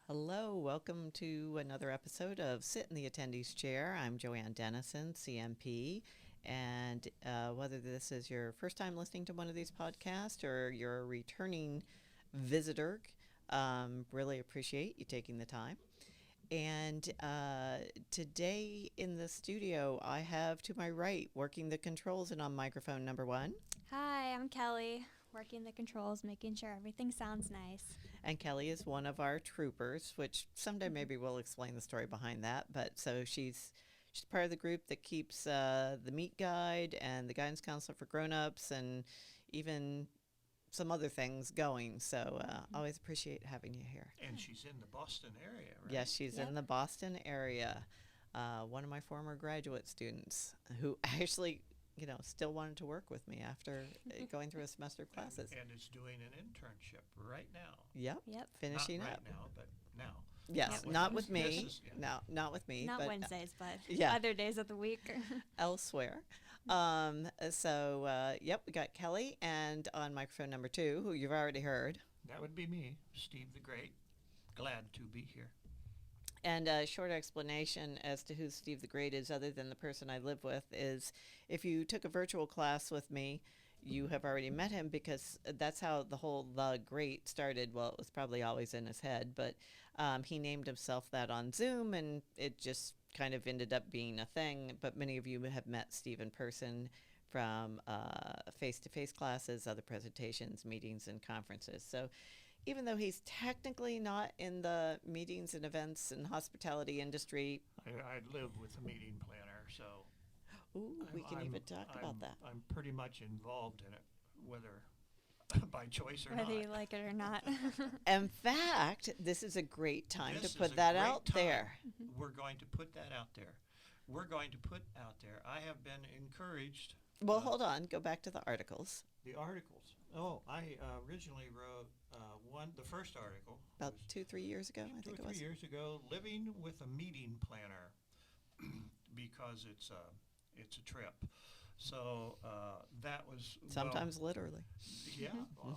Hello, welcome to another episode of Sit in the Attendees Chair. I'm Joanne Dennison, CMP. And whether this is your first time listening to one of these podcasts or you're a returning visitor, really appreciate you taking the time. And today in the studio, I have to my right, working the controls and on microphone number one. Hi, I'm Kelly, working the controls, making sure everything sounds nice. And Kelly is one of our troopers, which someday maybe we'll explain the story behind that. But so she's part of the group that keeps the meat guide and the guidance counselor for grown-ups and even some other things going. So always appreciate having you here. And she's in the Boston area, right? Yes, she's Yep. in the Boston area. One of my former graduate students who actually, still wanted to work with me after going through a semester of classes. And is doing an internship right now. Yep, Yep. finishing Not up. right now, but now. Yes, Yep. not with me. This is- yeah. No, not with me. Not but Wednesdays, but yeah. other days of the week. elsewhere. Yep, we got Kelly, and on microphone number two, who you've already heard. That would be me, Steve the Great. Glad to be here. And a short explanation as to who Steve the Great is, other than the person I live with, is if you took a virtual class with me, you have already met him because that's how the whole The Great started. Well, it was probably always in his head, but he named himself that on Zoom, and it just kind of ended up being a thing. But many of you have met Steve in person from face-to-face classes, other presentations, meetings, and conferences. So even though he's technically not in the meetings and events and hospitality industry, I live with a meeting planner, so we can even talk about that. I'm pretty much involved in it, whether by choice or Whether not. you like it or not. In fact, this is a great time This to is put a that great out time. there. We're going to put that out there. We're going to put out there. I have been encouraged. Well, hold on. Go back to the articles. The articles. Oh, I originally wrote the first article. About was 2-3 years ago, I 2 think or it 3 was. years ago, living with a meeting planner because it's a trip. So that was Sometimes literally. yeah,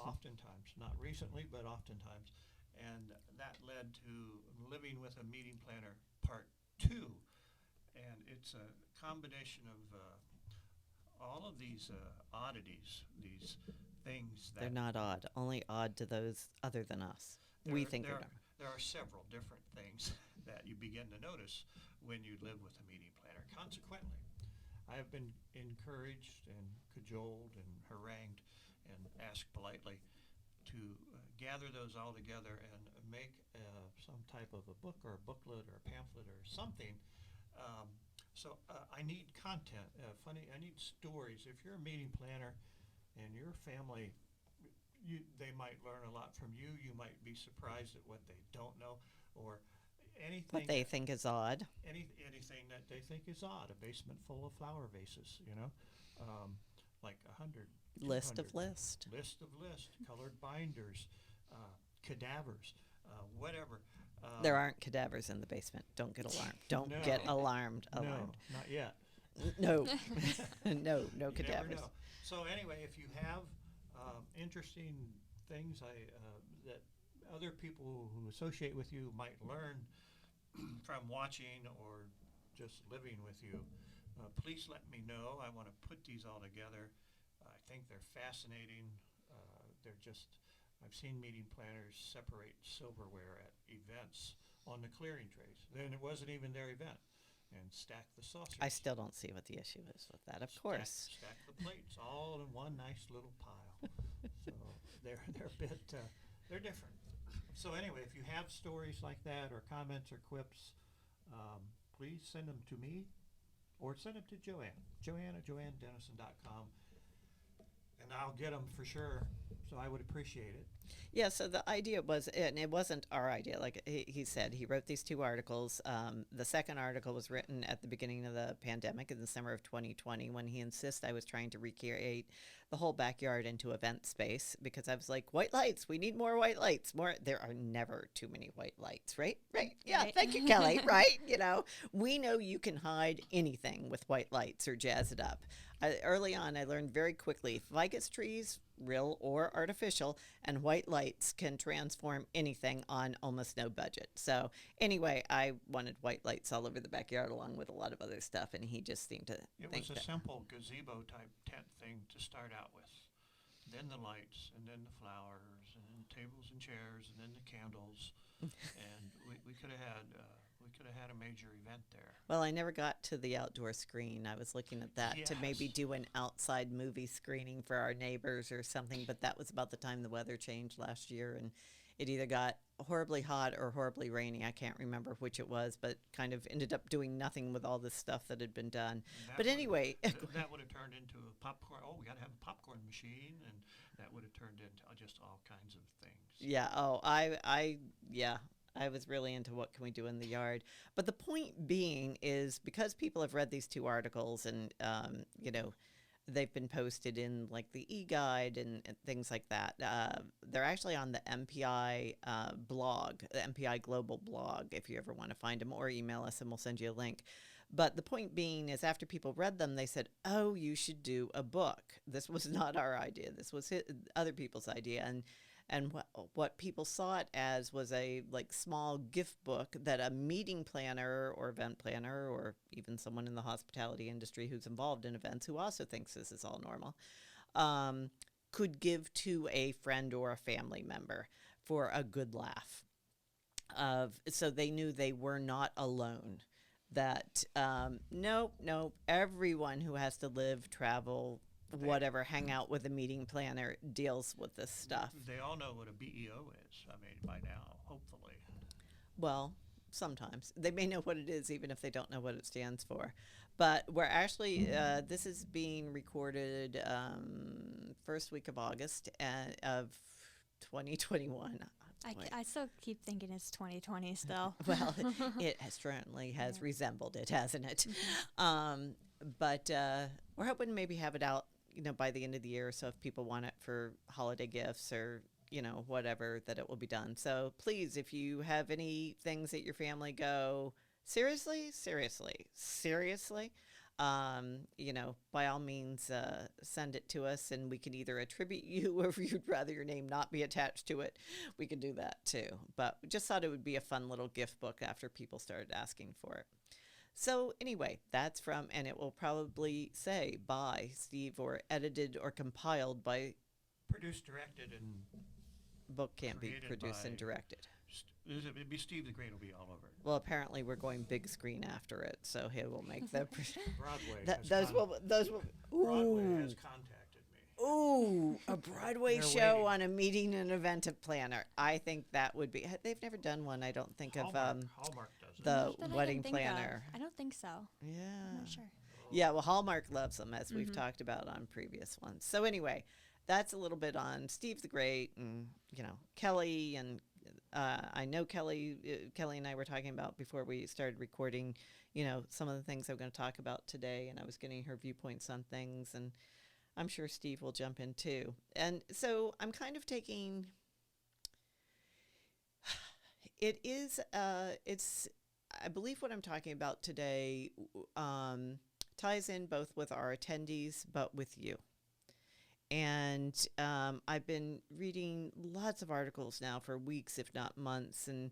oftentimes, not recently, but oftentimes, and that led to living with a meeting planner part 2, and it's a combination of all of these oddities, these things that They're not odd. Only odd to those other than us. There We are- think there they're are, not. there are several different things that you begin to notice when you live with a meeting planner. Consequently, I have been encouraged and cajoled and harangued and asked politely to gather those all together and make some type of a book or a booklet or a pamphlet or something. I need content. I need stories. If you're a meeting planner and your family, they might learn a lot from you. You might be surprised at what they don't know, or anything. What they think is odd. Anything that they think is odd. A basement full of flower vases, like 100. List of 200. list. List of list. Colored binders, cadavers, whatever. There aren't cadavers in the basement. Don't get alarmed. Don't No. get alarmed. No, Alarmed. not yet. No. no You never cadavers. know. So anyway, if you have interesting things that other people who associate with you might learn from watching or just living with you, please let me know. I want to put these all together. I think they're fascinating. I've seen meeting planners separate silverware at events on the clearing trays. Then it wasn't even their event. And stack the saucers. I still don't see what the issue is with that. Of course. Stack the plates all in one nice little pile. So they're a bit they're different. So anyway, if you have stories like that or comments or quips, please send them to me or send them to Joanne. Joanne at joannedennison.com, and I'll get them for sure. So I would appreciate it. Yeah, so the idea was, and it wasn't our idea, like he said, he wrote these 2 articles. The second article was written at the beginning of the pandemic in the summer of 2020 when he insisted I was trying to recreate the whole backyard into event space because I was like, white lights, we need more white lights. There are never too many white lights, right? Right. Yeah, Right. thank you, Kelly, right? We know you can hide anything with white lights or jazz it up. Early on, I learned very quickly, ficus trees, real or artificial, and white white lights can transform anything on almost no budget. So anyway, I wanted white lights all over the backyard along with a lot of other stuff, and he just seemed to It think was a that. simple gazebo type tent thing to start out with. Then the lights, and then the flowers, and then the tables and chairs, and then the candles, and we could have had a major event there. Well, I never got to the outdoor screen. I was looking at that to maybe Yes. do an outside movie screening for our neighbors or something, but that was about the time the weather changed last year, and it either got horribly hot or horribly rainy. I can't remember which it was, but kind of ended up doing nothing with all this stuff that had been done. That But would- anyway, that would have turned into a popcorn. Oh, we got to have a popcorn machine, and that would have turned into just all kinds of things. yeah, yeah, I was really into what can we do in the yard. But the point being is because people have read these two articles and, they've been posted in like the e-guide and things like that. They're actually on the MPI blog, the MPI Global blog, if you ever want to find them, or email us and we'll send you a link. But the point being is after people read them, they said, oh, you should do a book. This was not our idea. This was other people's idea. And what people saw it as was a like small gift book that a meeting planner or event planner or even someone in the hospitality industry who's involved in events who also thinks this is all normal could give to a friend or a family member for a good laugh. So they knew they were not alone. That nope, everyone who has to live, travel, whatever, hang out with a meeting planner deals with this stuff. They all know what a BEO is. I mean, by now, hopefully. Well, sometimes they may know what it is, even if they don't know what it stands for. But we're actually this is being recorded first week of August of 2021. I still keep thinking it's 2020 still. Well, it certainly has resembled it, hasn't it? But we're hoping to maybe have it out, by the end of the year. So if people want it for holiday gifts or, whatever, that it will be done. So please, if you have any things that your family go, seriously, by all means, send it to us and we can either attribute you or if you'd rather your name not be attached to it, we can do that too. But we just thought it would be a fun little gift book after people started asking for it. So anyway, that's from, and it will probably say by Steve or edited or compiled by. Produced, directed, and Book can't be created produced and by- directed. it'd be Steve the Great will be all over it. Well, apparently we're going big screen after it, so he will make the. Broadway. those will. Broadway Ooh. has contacted me. Ooh, a Broadway They're show waiting. on a meeting and event planner. I think that would be. They've never done one. I don't think Hallmark, of Hallmark does it. the That I can wedding think of. planner. I don't think so. Yeah. I'm not sure. Yeah, well, Hallmark loves them, as we've talked about on previous ones. So anyway, that's a little bit on Steve the Great and, Kelly. And I know Kelly and I were talking about before we started recording, some of the things I'm going to talk about today. And I was getting her viewpoints on things. And I'm sure Steve will jump in too. And so I'm kind of taking... It is, I believe what I'm talking about today ties in both with our attendees, but with you. And I've been reading lots of articles now for weeks, if not months, and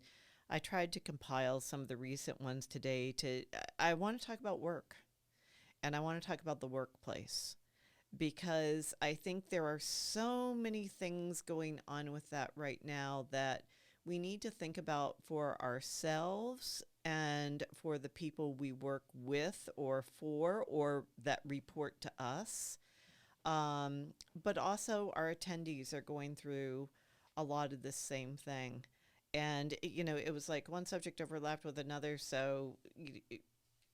I tried to compile some of the recent ones today I want to talk about work, and I want to talk about the workplace, because I think there are so many things going on with that right now that we need to think about for ourselves and for the people we work with or for or that report to us. But also our attendees are going through a lot of this same thing. And, it was like one subject overlapped with another. So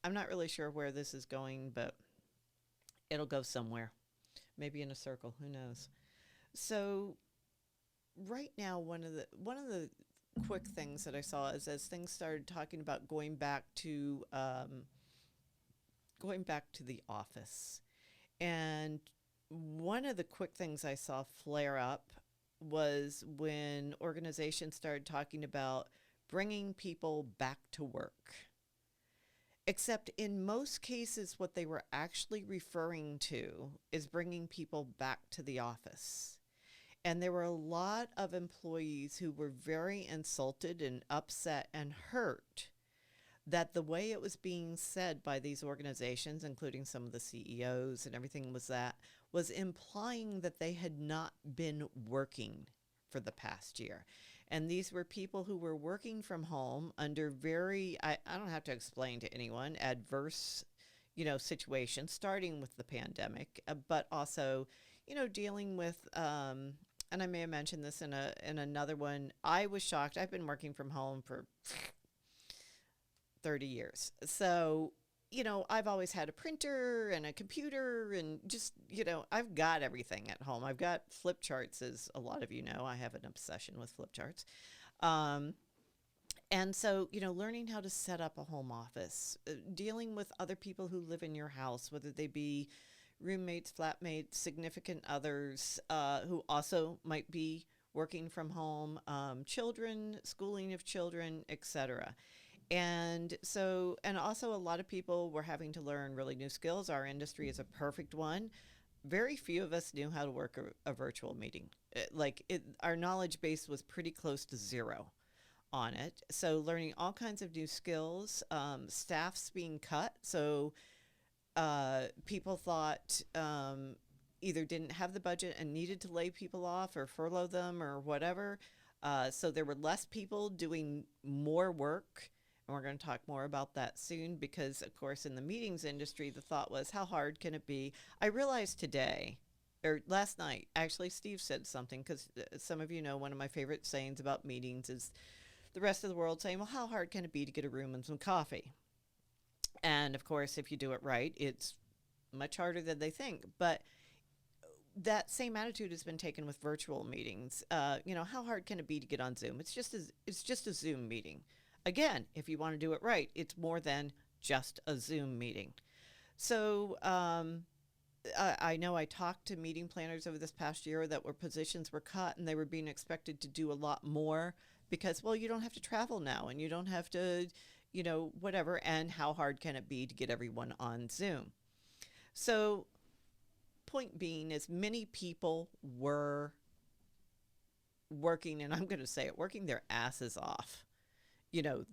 I'm not really sure where this is going, but it'll go somewhere. Maybe in a circle, who knows? So right now, one of the quick things that I saw is as things started talking about going back to the office. And one of the quick things I saw flare up was when organizations started talking about bringing people back to work. Except in most cases, what they were actually referring to is bringing people back to the office. And there were a lot of employees who were very insulted and upset and hurt that the way it was being said by these organizations, including some of the CEOs and everything, was implying that they had not been working for the past year. And these were people who were working from home under very, I don't have to explain to anyone, adverse, situations, starting with the pandemic, but also, dealing with, and I may have mentioned this in another one. I was shocked. I've been working from home for 30 years. So, I've always had a printer and a computer and just, I've got everything at home. I've got flip charts, as a lot of you know. I have an obsession with flip charts. And so, learning how to set up a home office, dealing with other people who live in your house, whether they be roommates, flatmates, significant others who also might be working from home, children, schooling of children, etc. And so, and also a lot of people were having to learn really new skills. Our industry is a perfect one. Very few of us knew how to work a virtual meeting. Our knowledge base was pretty close to zero on it. So learning all kinds of new skills, staffs being cut. So people thought either didn't have the budget and needed to lay people off or furlough them or whatever. So there were less people doing more work. And we're going to talk more about that soon because, of course, in the meetings industry, the thought was, how hard can it be? I realized today, or last night, actually, Steve said something because some of you know one of my favorite sayings about meetings is the rest of the world saying, well, how hard can it be to get a room and some coffee? And, of course, if you do it right, it's much harder than they think. But that same attitude has been taken with virtual meetings. How hard can it be to get on Zoom? It's just a Zoom meeting. Again, if you want to do it right, it's more than just a Zoom meeting. So I know I talked to meeting planners over this past year that positions were cut and they were being expected to do a lot more because, well, you don't have to travel now and you don't have to, whatever. And how hard can it be to get everyone on Zoom? So point being is many people were working, and I'm going to say it, working their asses off,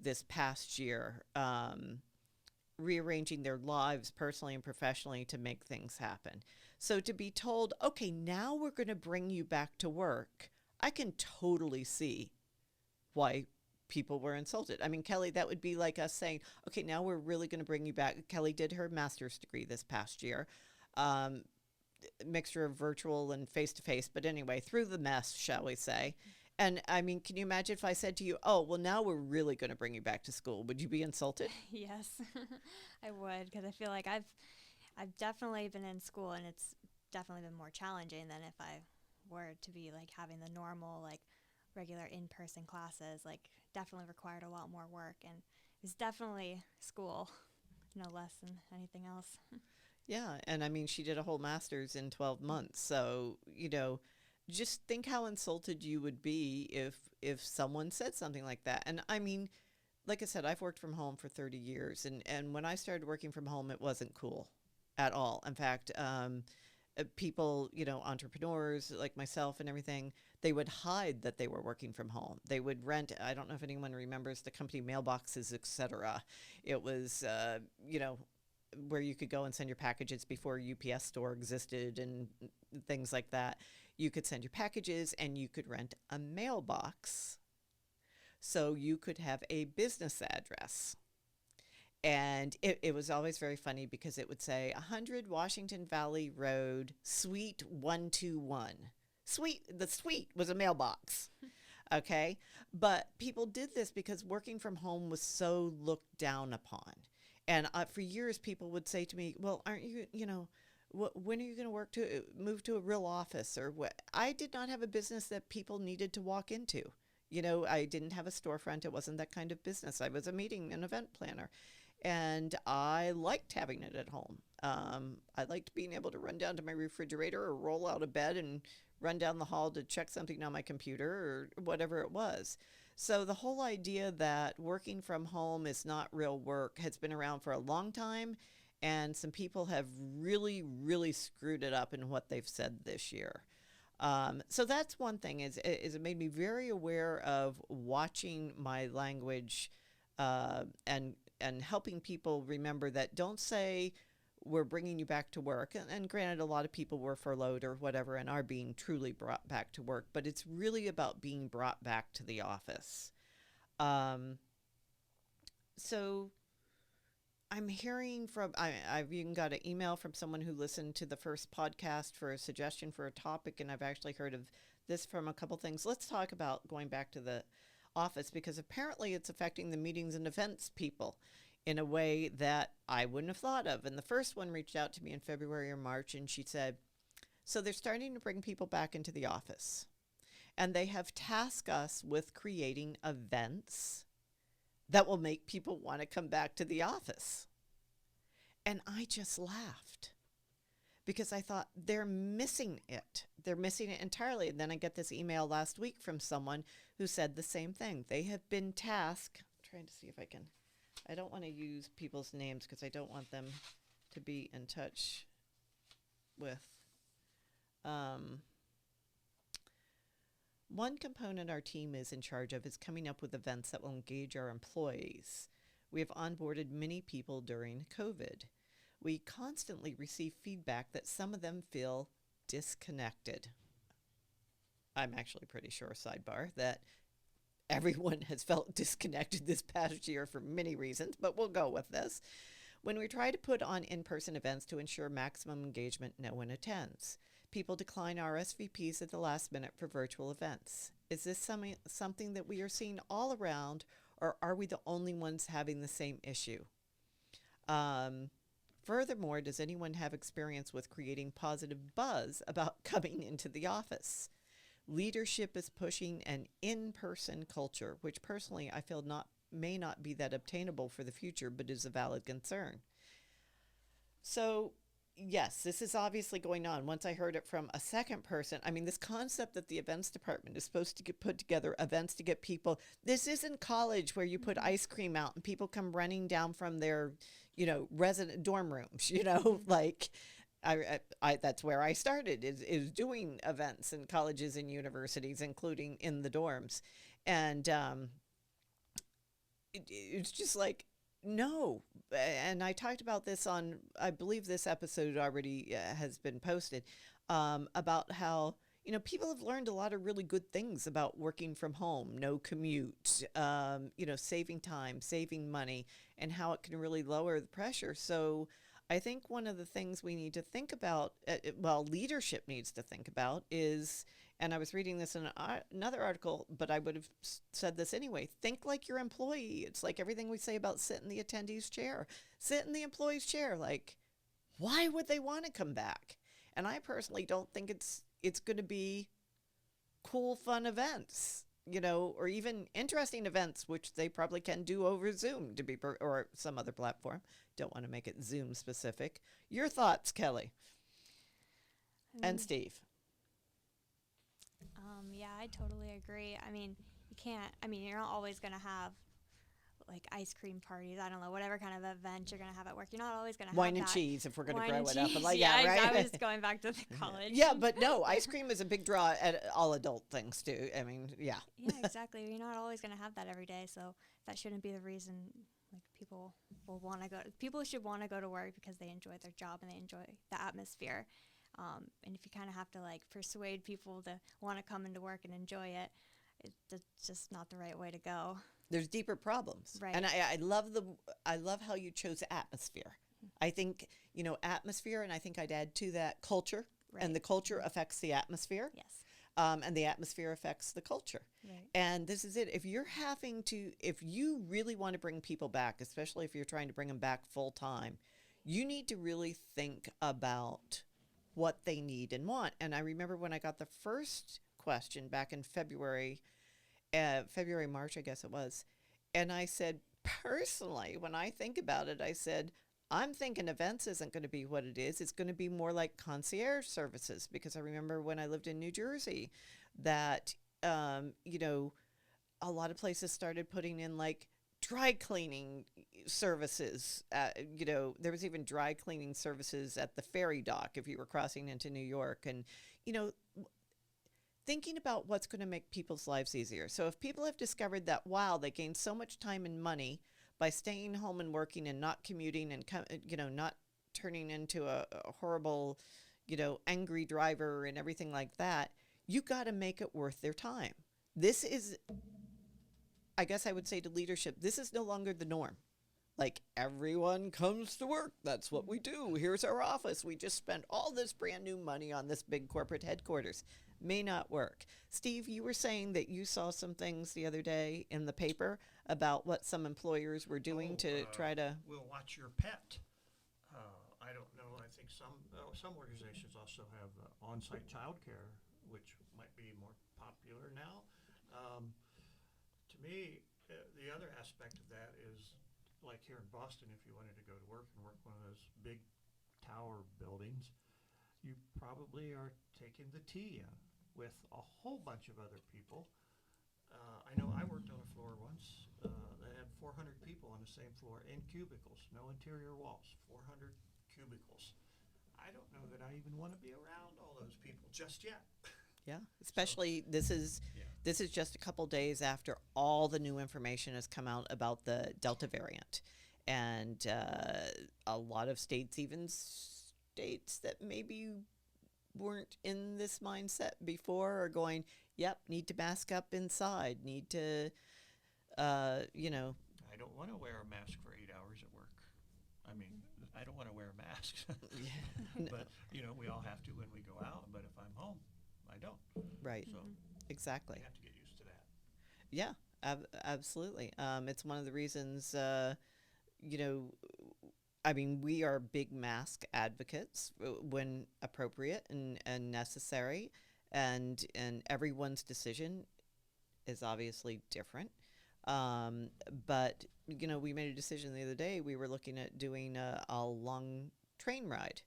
this past year, rearranging their lives personally and professionally to make things happen. So to be told, okay, now we're going to bring you back to work, I can totally see why people were insulted. I mean, Kelly, that would be like us saying, okay, now we're really going to bring you back. Kelly did her master's degree this past year. Mixture of virtual and face-to-face, but anyway, through the mess, shall we say. And I mean, can you imagine if I said to you, oh, well, now we're really going to bring you back to school? Would you be insulted? Yes, I would, because I feel like I've definitely been in school, and it's definitely been more challenging than if I were to be like having the normal, like regular in-person classes. Like definitely required a lot more work, and it was definitely school, no less than anything else. Yeah, and I mean, she did a whole master's in 12 months, so just think how insulted you would be if someone said something like that. And I mean, like I said, I've worked from home for 30 years, and when I started working from home, it wasn't cool at all. In fact, people, entrepreneurs like myself and everything, they would hide that they were working from home. They would rent, I don't know if anyone remembers the company mailboxes, etc. It was, where you could go and send your packages before UPS store existed and things like that. You could send your packages and you could rent a mailbox so you could have a business address. And it was always very funny because it would say 100 Washington Valley Road, Suite 121. The suite was a mailbox. Okay. But people did this because working from home was so looked down upon. And for years, people would say to me, well, aren't you, when are you going to move to a real office or what? I did not have a business that people needed to walk into. I didn't have a storefront. It wasn't that kind of business. I was a meeting and event planner. And I liked having it at home. I liked being able to run down to my refrigerator or roll out of bed and run down the hall to check something on my computer or whatever it was. So the whole idea that working from home is not real work has been around for a long time, and some people have really, really screwed it up in what they've said this year. So that's one thing is it made me very aware of watching my language and helping people remember that don't say we're bringing you back to work. And granted, a lot of people were furloughed or whatever and are being truly brought back to work, but it's really about being brought back to the office. So I'm hearing from, I've even got an email from someone who listened to the first podcast for a suggestion for a topic, and I've actually heard of this from a couple things. Let's talk about going back to the office because apparently it's affecting the meetings and events people in a way that I wouldn't have thought of. And the first one reached out to me in February or March, and she said, so they're starting to bring people back into the office, and they have tasked us with creating events that will make people want to come back to the office. And I just laughed because I thought they're missing it. They're missing it entirely. And then I get this email last week from someone who said the same thing. They have been tasked, I'm trying to see if I don't want to use people's names because I don't want them to be in touch with. One component our team is in charge of is coming up with events that will engage our employees. We have onboarded many people during COVID. We constantly receive feedback that some of them feel disconnected. I'm actually pretty sure, sidebar, that everyone has felt disconnected this past year for many reasons, but we'll go with this. When we try to put on in-person events to ensure maximum engagement, no one attends. People decline RSVPs at the last minute for virtual events. Is this something that we are seeing all around, or are we the only ones having the same issue? Furthermore, does anyone have experience with creating positive buzz about coming into the office? Leadership is pushing an in-person culture, which personally I feel may not be that obtainable for the future, but is a valid concern. So, yes, this is obviously going on. Once I heard it from a second person, I mean, this concept that the events department is supposed to put together events to get people, this isn't college where you put ice cream out and people come running down from their, resident dorm rooms, like I that's where I started is doing events in colleges and universities, including in the dorms. And it's just like, no. And I talked about this on, I believe this episode already has been posted, about how, people have learned a lot of really good things about working from home, no commute, saving time, saving money, and how it can really lower the pressure. So I think one of the things we need to think about, leadership needs to think about is, and I was reading this in another article, but I would have said this anyway, think like your employee. It's like everything we say about sit in the attendee's chair. Sit in the employee's chair. Like, why would they want to come back? And I personally don't think it's going to be cool, fun events, or even interesting events, which they probably can do over Zoom or some other platform. Don't want to make it Zoom specific. Your thoughts, Kelly and Steve? Yeah, I totally agree. I mean, you're not always going to have like ice cream parties. I don't know, whatever kind of event you're going to have at work. You're not always going to have wine and that. cheese if we're going to Wine grow and it up. cheese. Right? I was going back to the college. Yeah, but no, ice cream is a big draw at all adult things too. I mean, yeah. Yeah, exactly. You're not always going to have that every day, so that shouldn't be the reason. Like people should want to go to work because they enjoy their job and they enjoy the atmosphere. And if you kind of have to like persuade people to want to come into work and enjoy it, it's just not the right way to go. There's deeper problems, right? And I love how you chose atmosphere. I think atmosphere, and I think I'd add to that culture, right. And the culture affects the atmosphere. Yes. And the atmosphere affects the culture. Right. And this is it. If you really want to bring people back, especially if you're trying to bring them back full time, you need to really think about what they need and want. And I remember when I got the first question back in February, March, I guess it was. And I said, personally, when I think about it, I said, I'm thinking events isn't going to be what it is. It's going to be more like concierge services, because I remember when I lived in New Jersey that, a lot of places started putting in like dry cleaning services. There was even dry cleaning services at the ferry dock if you were crossing into New York. And, thinking about what's going to make people's lives easier. So if people have discovered that, wow, they gained so much time and money by staying home and working and not commuting and, not turning into a horrible, angry driver and everything like that, you got to make it worth their time. This is, I guess I would say to leadership, this is no longer the norm. Like, everyone comes to work. That's what we do. Here's our office. We just spent all this brand new money on this big corporate headquarters. May not work. Steve, you were saying that you saw some things the other day in the paper about what some employers were doing to try to. We'll watch your pet. I don't know. I think some organizations also have on-site childcare, which might be more popular now. To me, the other aspect of that is, like here in Boston, if you wanted to go to work and work one of those big tower buildings, you probably are taking the T in with a whole bunch of other people. I know I worked on a floor once that had 400 people on the same floor in cubicles, no interior walls, 400 cubicles. I don't know that I even want to be around all those people just yet. Yeah, especially this is just a couple days after all the new information has come out about the Delta variant, and a lot of states, even states that maybe weren't in this mindset before, are going, yep, need to mask up inside, need to, I don't want to wear a mask for 8 hours at work. I mean, I don't want to wear a mask. No. But, we all have to when we go out. But if I'm home, I don't. Right, So exactly. you have to get used to that. Yeah, absolutely. It's one of the reasons, I mean, we are big mask advocates when appropriate and necessary, and everyone's decision is obviously different. But, we made a decision the other day. We were looking at doing a long train ride,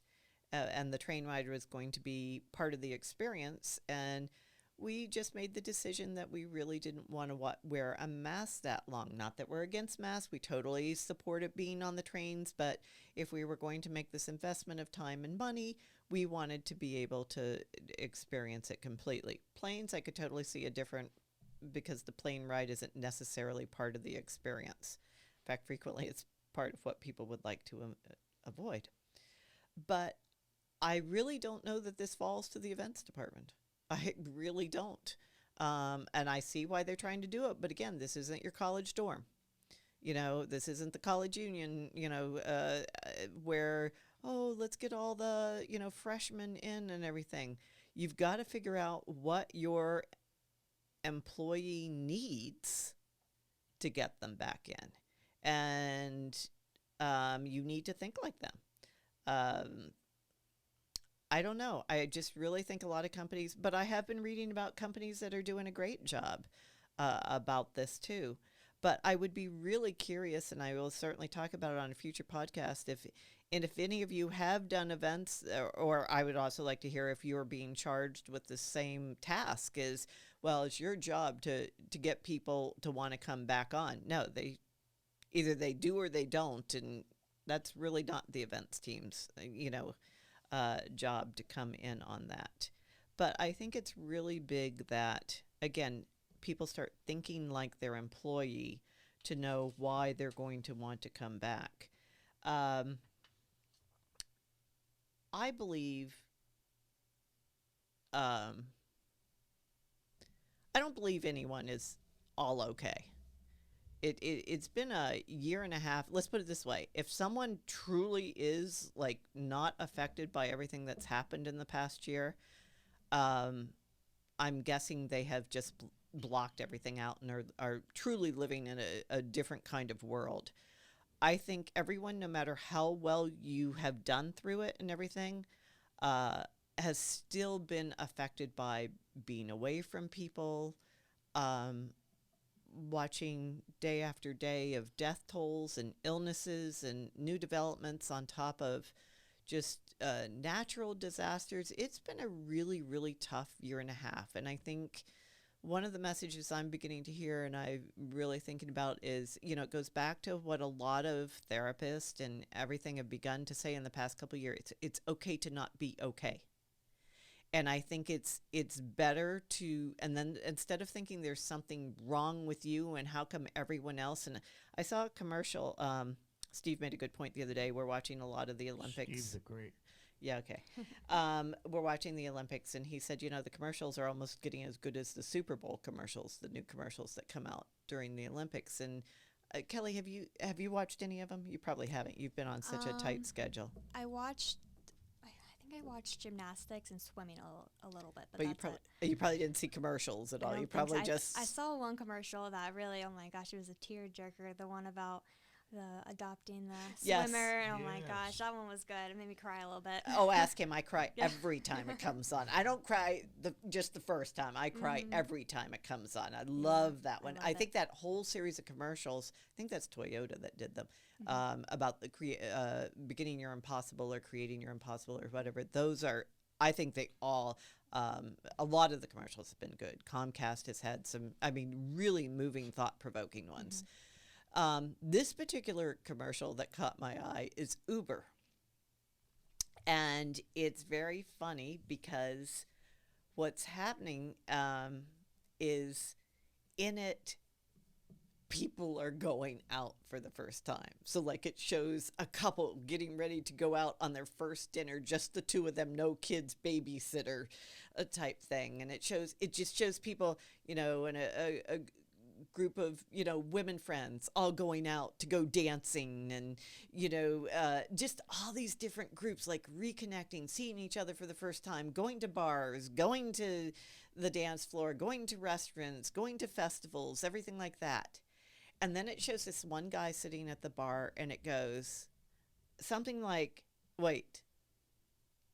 and the train ride was going to be part of the experience, and we just made the decision that we really didn't want to wear a mask that long. Not that we're against masks. We totally support it being on the trains. But if we were going to make this investment of time and money, we wanted to be able to experience it completely. Planes, I could totally see a different, because the plane ride isn't necessarily part of the experience. In fact, frequently it's part of what people would like to avoid. But I really don't know that this falls to the events department. I really don't. And I see why they're trying to do it. But again, this isn't your college dorm. This isn't the college union, where, oh, let's get all the, freshmen in and everything. You've got to figure out what your employee needs to get them back in. And you need to think like them. I don't know. I just really think a lot of companies, but I have been reading about companies that are doing a great job about this too. But I would be really curious, and I will certainly talk about it on a future podcast, if any of you have done events, or I would also like to hear if you're being charged with the same task as, well, it's your job to get people to want to come back on. No, either they do or they don't, and that's really not the events team's, job to come in on that. But I think it's really big that, again, people start thinking like their employee to know why they're going to want to come back. I believe, I don't believe anyone is all okay. It's been a year and a half. Let's put it this way. If someone truly is like not affected by everything that's happened in the past year, I'm guessing they have just blocked everything out and are truly living in a different kind of world. I think everyone, no matter how well you have done through it and everything, has still been affected by being away from people, watching day after day of death tolls and illnesses and new developments on top of just natural disasters. It's been a really, really tough year and a half. And I think one of the messages I'm beginning to hear and I'm really thinking about is, it goes back to what a lot of therapists and everything have begun to say in the past couple of years. It's okay to not be okay. And I think it's better to, and then instead of thinking there's something wrong with you and how come everyone else, and I saw a commercial. Steve made a good point the other day. We're watching a lot of the Olympics. Steve's a great. Yeah, okay. We're watching the Olympics, and he said, the commercials are almost getting as good as the Super Bowl commercials, the new commercials that come out during the Olympics. And Kelly, have you watched any of them? You probably haven't. You've been on such a tight schedule. I think I watched gymnastics and swimming a little bit, but But that's you probably didn't see commercials at I all. don't You think probably so. just I saw one commercial that really, oh my gosh, it was a tearjerker. The one about the adopting the Yes. swimmer. And oh my Yes. gosh, that one was good. It made me cry a little bit. Oh, ask him. I cry Yeah. every time it comes on. I don't cry just the first time. I cry every time it comes on. I love that one. love I it. think that whole series of commercials, I think that's Toyota that did them, about the beginning your impossible or creating your impossible or whatever. Those are, I think they all, a lot of the commercials have been good. Comcast has had some, really moving, thought-provoking ones. This particular commercial that caught my eye is Uber. And it's very funny because what's happening is in it, people are going out for the first time. So, like, it shows a couple getting ready to go out on their first dinner, just the two of them, no kids, babysitter type thing. And it just shows people, in a group of women friends all going out to go dancing, and just all these different groups like reconnecting, seeing each other for the first time, going to bars, going to the dance floor, going to restaurants, going to festivals, everything like that. And then it shows this one guy sitting at the bar, and it goes something like, wait,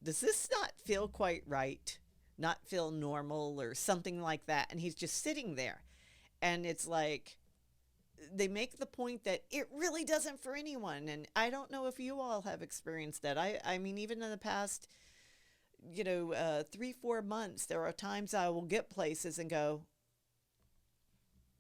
does this not feel quite right, not feel normal, or something like that? And he's just sitting there. And it's like, they make the point that it really doesn't for anyone. And I don't know if you all have experienced that. I mean, even in the past, 3-4 months, there are times I will get places and go,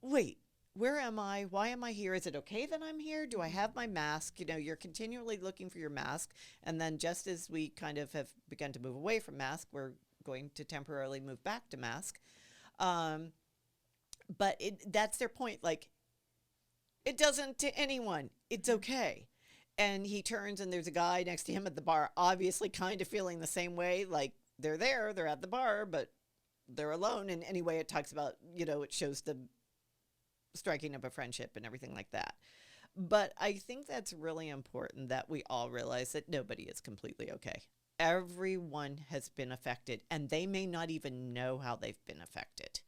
wait, where am I? Why am I here? Is it okay that I'm here? Do I have my mask? You're continually looking for your mask. And then just as we kind of have begun to move away from mask, we're going to temporarily move back to mask. But that's their point. Like, it doesn't to anyone. It's okay. And he turns, and there's a guy next to him at the bar, obviously kind of feeling the same way. Like, they're at the bar, but they're alone. And anyway, it talks about, it shows the striking up a friendship and everything like that. But I think that's really important that we all realize that nobody is completely okay. Everyone has been affected, and they may not even know how they've been affected.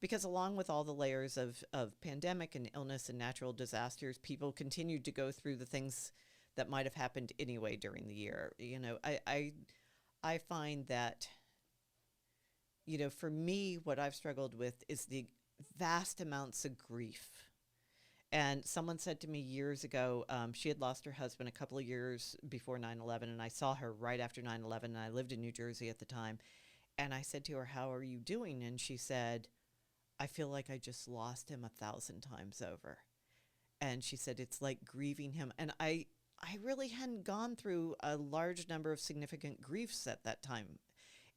Because along with all the layers of pandemic and illness and natural disasters, people continued to go through the things that might have happened anyway during the year. I find that, for me, what I've struggled with is the vast amounts of grief. And someone said to me years ago, she had lost her husband a couple of years before 9/11, and I saw her right after 9/11, and I lived in New Jersey at the time. And I said to her, how are you doing? And she said, I feel like I just lost him 1,000 times over. And she said, it's like grieving him. And I really hadn't gone through a large number of significant griefs at that time.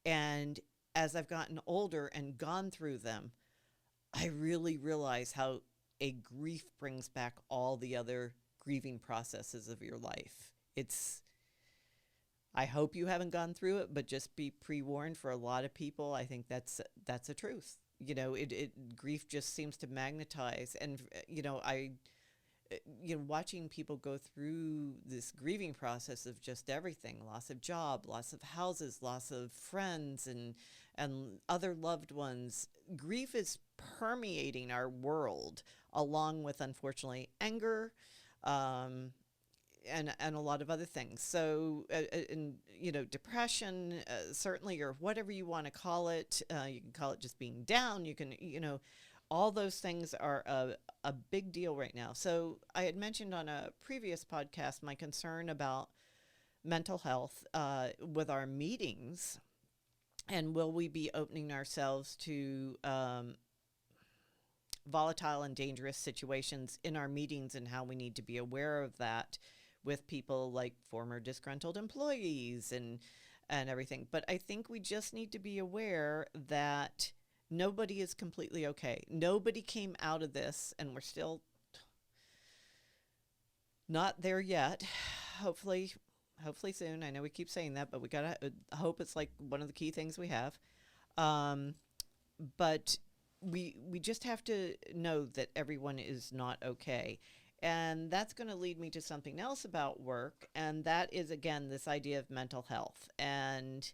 And as I've gotten older and gone through them, I really realize how a grief brings back all the other grieving processes of your life. I hope you haven't gone through it, but just be pre-warned for a lot of people. I think that's a truth. Grief just seems to magnetize. And, watching people go through this grieving process of just everything, loss of job, loss of houses, loss of friends and other loved ones, grief is permeating our world, along with, unfortunately, anger, and a lot of other things. So, depression, certainly, or whatever you want to call it. You can call it just being down. You can, all those things are a big deal right now. So I had mentioned on a previous podcast my concern about mental health with our meetings. And will we be opening ourselves to volatile and dangerous situations in our meetings, and how we need to be aware of that with people like former disgruntled employees and and everything. But I think we just need to be aware that nobody is completely okay. Nobody came out of this, and we're still not there yet. Hopefully, hopefully soon. I know we keep saying that, but we gotta hope it's like one of the key things we have. Um, but we just have to know that everyone is not okay. And that's going to lead me to something else about work, and that is again this idea of mental health. And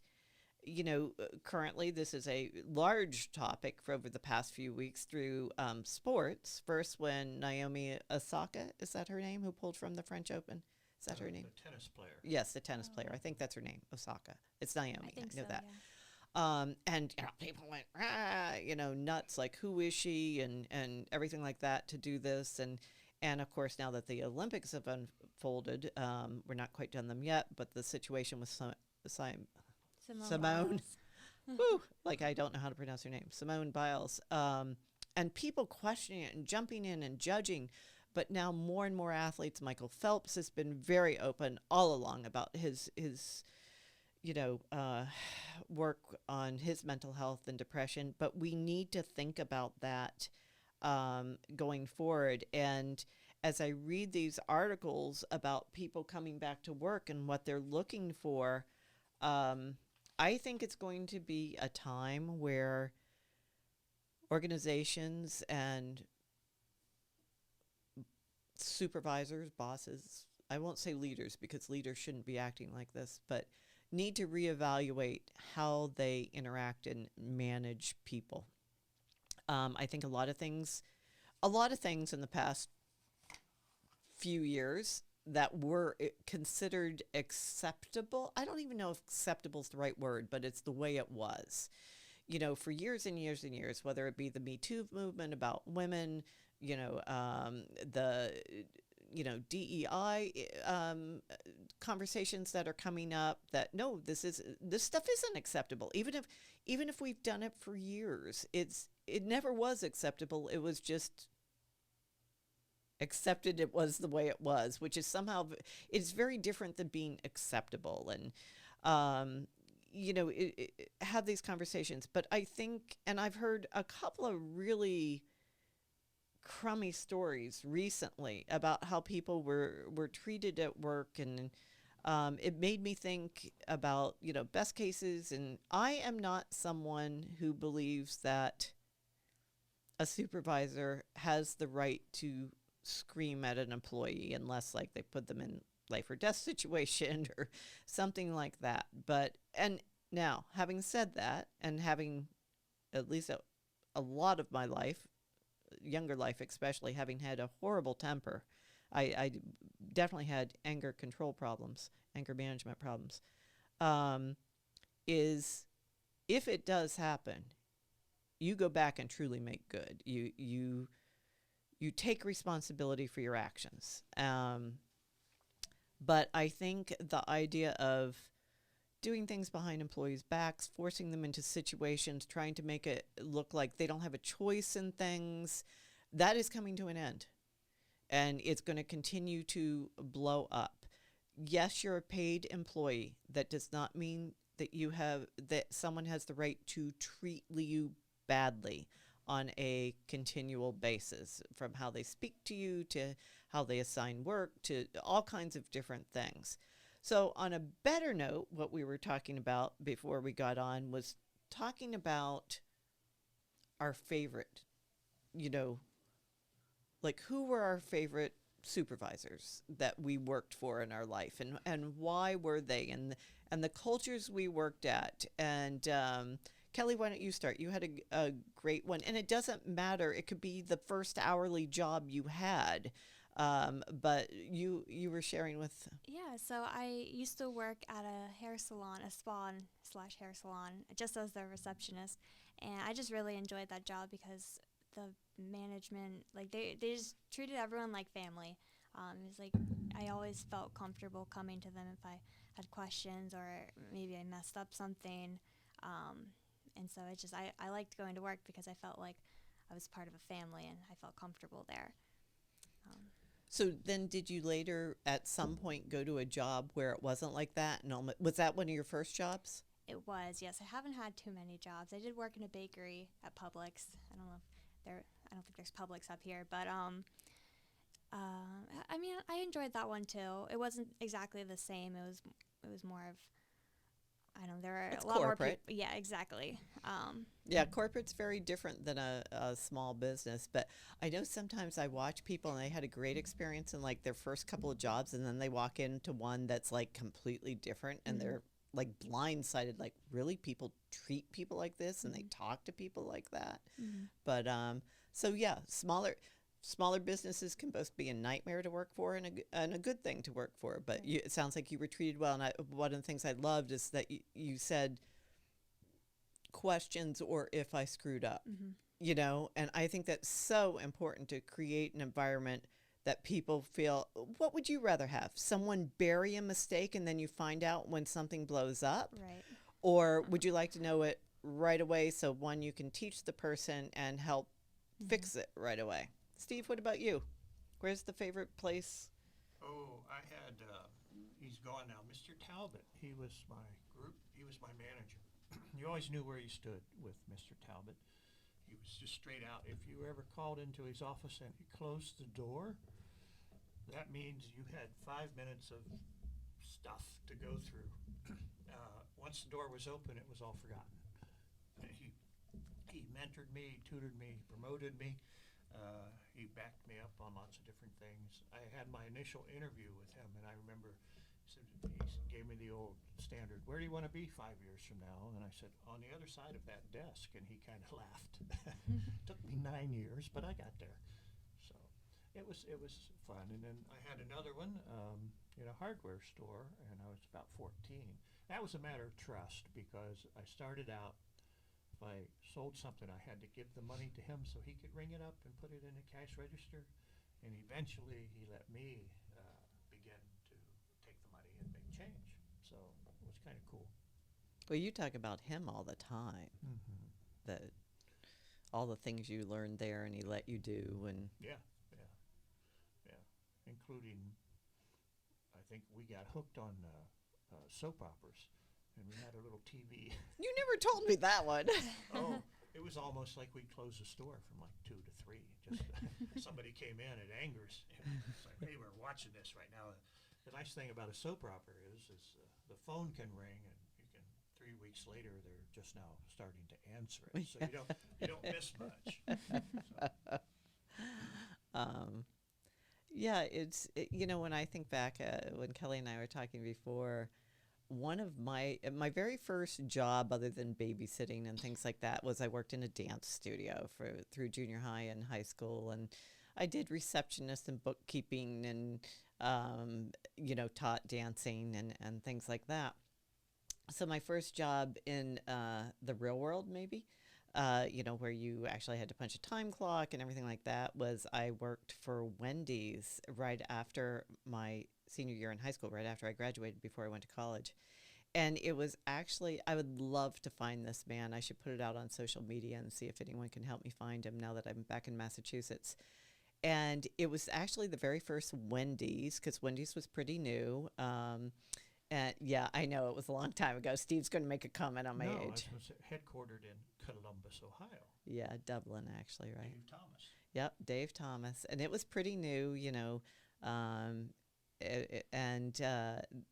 currently this is a large topic for over the past few weeks through sports. First, when Naomi Osaka, is that her name, who pulled from the French Open? Is that her name? The tennis player. Yes, the tennis player. I think that's her name, Osaka. It's Naomi. I think know so, that. yeah. And people went, nuts, like, who is she, and everything like that to do this. And of course, now that the Olympics have unfolded, we're not quite done them yet, but the situation with Simone, Biles. woo, like, I don't know how to pronounce her name, Simone Biles, and people questioning it and jumping in and judging. But now more and more athletes, Michael Phelps has been very open all along about his work on his mental health and depression. But we need to think about that going forward. And as I read these articles about people coming back to work and what they're looking for, I think it's going to be a time where organizations and supervisors, bosses, I won't say leaders because leaders shouldn't be acting like this, but need to reevaluate how they interact and manage people. I think a lot of things in the past few years that were considered acceptable. I don't even know if acceptable is the right word, but it's the way it was. For years and years and years, whether it be the Me Too movement about women, the DEI conversations that are coming up, that no, this stuff isn't acceptable. Even if we've done it for years, it never was acceptable. It was just accepted. It was the way it was, which is somehow, it's very different than being acceptable. And have these conversations. But I think, and I've heard a couple of really crummy stories recently about how people were treated at work, and it made me think about best cases. And I am not someone who believes that a supervisor has the right to scream at an employee unless, like, they put them in life or death situation or something like that. But and now, having said that, and having at least a lot of my life, younger life especially, having had a horrible temper, I definitely had anger control problems, anger management problems, is if it does happen, you go back and truly make good. You take responsibility for your actions. But I think the idea of doing things behind employees' backs, forcing them into situations, trying to make it look like they don't have a choice in things, that is coming to an end. And it's going to continue to blow up. Yes, you're a paid employee. That does not mean that someone has the right to treat you badly on a continual basis, from how they speak to you to how they assign work to all kinds of different things. So on a better note, what we were talking about before we got on was talking about our favorite, like, who were our favorite supervisors that we worked for in our life, and why were they, and the cultures we worked at. And Kelly, why don't you start? You had a great one, and it doesn't matter. It could be the first hourly job you had, but you were sharing with. Yeah, so I used to work at a hair salon, a spa/hair salon, just as the receptionist, and I just really enjoyed that job because the management, like, they just treated everyone like family. It was like I always felt comfortable coming to them if I had questions or maybe I messed up something. And so I liked going to work because I felt like I was part of a family and I felt comfortable there. So then, did you later, at some point, go to a job where it wasn't like that? And was that one of your first jobs? It was, yes. I haven't had too many jobs. I did work in a bakery at Publix. I don't know if there. I don't think there's Publix up here, but I mean, I enjoyed that one too. It wasn't exactly the same. It was more of, I don't know. There are It's a lot more corporate. people. Yeah, exactly. Yeah, corporate's very different than a small business. But I know sometimes I watch people and they had a great experience in like their first couple of jobs, and then they walk into one that's like completely different, and they're like blindsided. Like, really, people treat people like this, and they talk to people like that. But so yeah, smaller businesses can both be a nightmare to work for and a good thing to work for. But it sounds like you were treated well. And one of the things I loved is that you said questions or if I screwed up, and I think that's so important to create an environment that people feel. What would you rather have? Someone bury a mistake and then you find out when something blows up? Right. Or would you like to know it right away so one, you can teach the person and help fix it right away? Steve, what about you? Where's the favorite place? Oh, I had, he's gone now, Mr. Talbot. He was my manager. You always knew where you stood with Mr. Talbot. He was just straight out. If you were ever called into his office and he closed the door, that means you had 5 minutes of stuff to go through. Once the door was open, it was all forgotten. He mentored me, tutored me, promoted me. He backed me up on lots of different things. I had my initial interview with him, and I remember he gave me the old standard, where do you want to be 5 years from now? And I said, on the other side of that desk, and he kind of laughed. Took me 9 years, but I got there. So it was fun. And then I had another one in a hardware store, and I was about 14. That was a matter of trust because I started out, if I sold something, I had to give the money to him so he could ring it up and put it in a cash register. And eventually he let me begin to take the money and make change. So it was kind of cool. Well, you talk about him all the time. That all the things you learned there and he let you do. And Yeah. Including, I think we got hooked on soap operas. And we had a little TV. you never told me that one. Oh, it was almost like we'd close the store from like 2 to 3. Just somebody came in at Angers. It's like, hey, we're watching this right now. The nice thing about a soap opera is the phone can ring, and you can 3 weeks later they're just now starting to answer it, so you don't miss much. Yeah, when I think back, when Kelly and I were talking before, one of my very first job, other than babysitting and things like that, was I worked in a dance studio through junior high and high school, and I did receptionist and bookkeeping, and taught dancing and things like that. So my first job in the real world, maybe, where you actually had to punch a time clock and everything like that, was I worked for Wendy's right after my senior year in high school, right after I graduated, before I went to college. And it was actually, I would love to find this man. I should put it out on social media and see if anyone can help me find him now that I'm back in Massachusetts. And it was actually the very first Wendy's, because Wendy's was pretty new. And yeah, I know it was a long time ago. Steve's going to make a comment on my age. It was headquartered in Columbus, Ohio. Yeah, Dublin, actually, right? Dave Thomas. Yep, Dave Thomas. And it was pretty new,